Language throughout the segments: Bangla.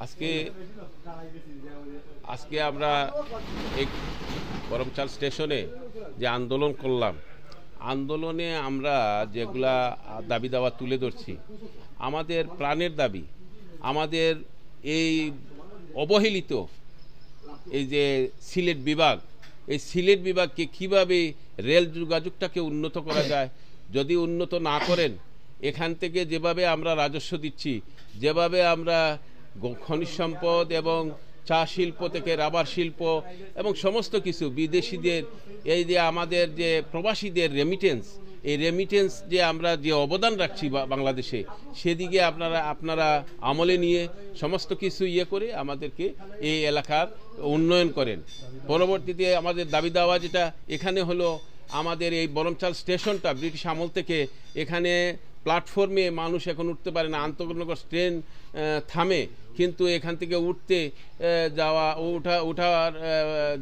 আজকে আজকে আমরা এই করমচাল স্টেশনে যে আন্দোলন করলাম, আন্দোলনে আমরা যেগুলা দাবি দাওয়া তুলে ধরছি, আমাদের প্রাণের দাবি, আমাদের এই অবহেলিত এই যে সিলেট বিভাগ, এই সিলেট বিভাগকে কিভাবে রেল যোগাযোগটাকে উন্নত করা যায়। যদি উন্নত না করেন, এখান থেকে যেভাবে আমরা রাজস্ব দিচ্ছি, যেভাবে আমরা খনিজ সম্পদ এবং চা শিল্প থেকে রাবার শিল্প এবং সমস্ত কিছু বিদেশিদের, এই যে আমাদের যে প্রবাসীদের রেমিটেন্স, এই রেমিটেন্স যে আমরা যে অবদান রাখছি বাংলাদেশে, সেদিকে আপনারা আমলে নিয়ে সমস্ত কিছু করে আমাদেরকে এই এলাকার উন্নয়ন করেন। পরবর্তীতে আমাদের দাবি দাওয়া যেটা এখানে হলো, আমাদের এই বরমচাল স্টেশনটা ব্রিটিশ আমল থেকে এখানে প্ল্যাটফর্মে মানুষ এখন উঠতে পারে না, আন্তঃনগর ট্রেন থামে, কিন্তু এখান থেকে উঠতে যাওয়া ওঠার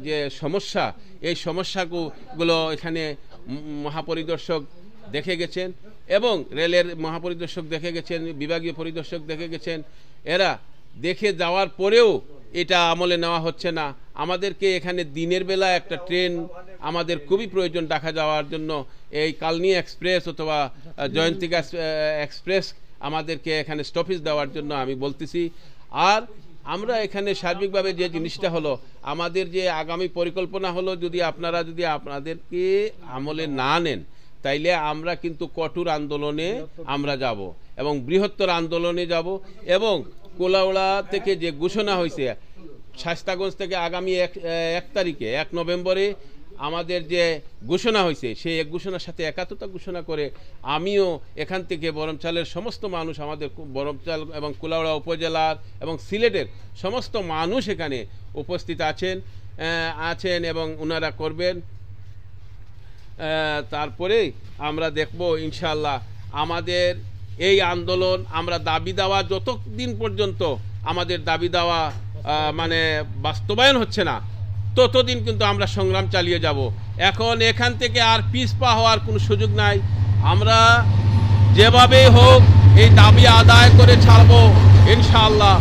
যে সমস্যা, এই সমস্যাগুলো এখানে মহাপরিদর্শক দেখে গেছেন এবং রেলের মহাপরিদর্শক দেখে গেছেন, বিভাগীয় পরিদর্শক দেখে গেছেন। এরা দেখে যাওয়ার পরেও এটা আমলে নেওয়া হচ্ছে না। আমাদেরকে এখানে দিনের বেলা একটা ট্রেন আমাদের খুবই প্রয়োজন ঢাকা যাওয়ার জন্য, এই কালনী এক্সপ্রেস অথবা জয়ন্তিকা এক্সপ্রেস আমাদেরকে এখানে স্টপেজ দেওয়ার জন্য আমি বলতেছি। আর আমরা এখানে সার্বিকভাবে যে জিনিসটা হলো, আমাদের যে আগামী পরিকল্পনা হলো, যদি আপনাদেরকে আমলে না নেন, তাইলে আমরা কিন্তু কঠোর আন্দোলনে আমরা যাব এবং বৃহত্তর আন্দোলনে যাব। এবং কোলাউড়া থেকে যে ঘোষণা হয়েছে, শায়েস্তাগঞ্জ থেকে আগামী 1 তারিখে 1 নভেম্বরে আমাদের যে ঘোষণা হয়েছে, সেই ঘোষণার সাথে একাত্মতা ঘোষণা করে আমিও এখান থেকে বরমচালের সমস্ত মানুষ, আমাদের বরমচাল এবং কুলাউড়া উপজেলার এবং সিলেটের সমস্ত মানুষ এখানে উপস্থিত আছেন এবং ওনারা করবেন। তারপরে আমরা দেখব ইনশাআল্লাহ আমাদের এই আন্দোলন, আমরা দাবি দেওয়া যতদিন পর্যন্ত আমাদের দাবি দেওয়া মানে বাস্তবায়ন হচ্ছে না, ততদিন কিন্তু আমরা সংগ্রাম চালিয়ে যাব। এখন এখান থেকে আর পিছপা হওয়ার কোনো সুযোগ নাই। আমরা যেভাবে হোক এই দাবি আদায় করে ছাড়ব ইনশাআল্লাহ।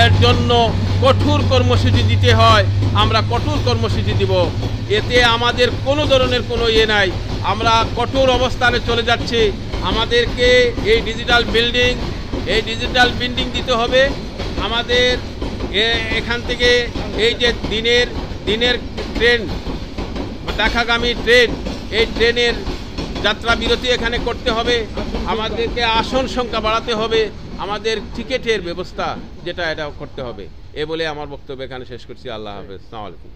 এর জন্য কঠোর কর্মসূচি দিতে হয়, আমরা কঠোর কর্মসূচি দিব। এতে আমাদের কোনো ধরনের কোনো নাই, আমরা কঠোর অবস্থানে চলে যাচ্ছি। আমাদেরকে এই ডিজিটাল বিল্ডিং দিতে হবে। আমাদের এখান থেকে এই যে দিনের ট্রেন, ঢাকাগামী ট্রেন, এই ট্রেনের যাত্রা বিরতি এখানে করতে হবে। আমাদেরকে আসন সংখ্যা বাড়াতে হবে, আমাদের টিকেটের ব্যবস্থা যেটা, এটা করতে হবে। এ বলে আমার বক্তব্য এখানে শেষ করছি। আল্লাহ হাফেজ, আসসালামু আলাইকুম।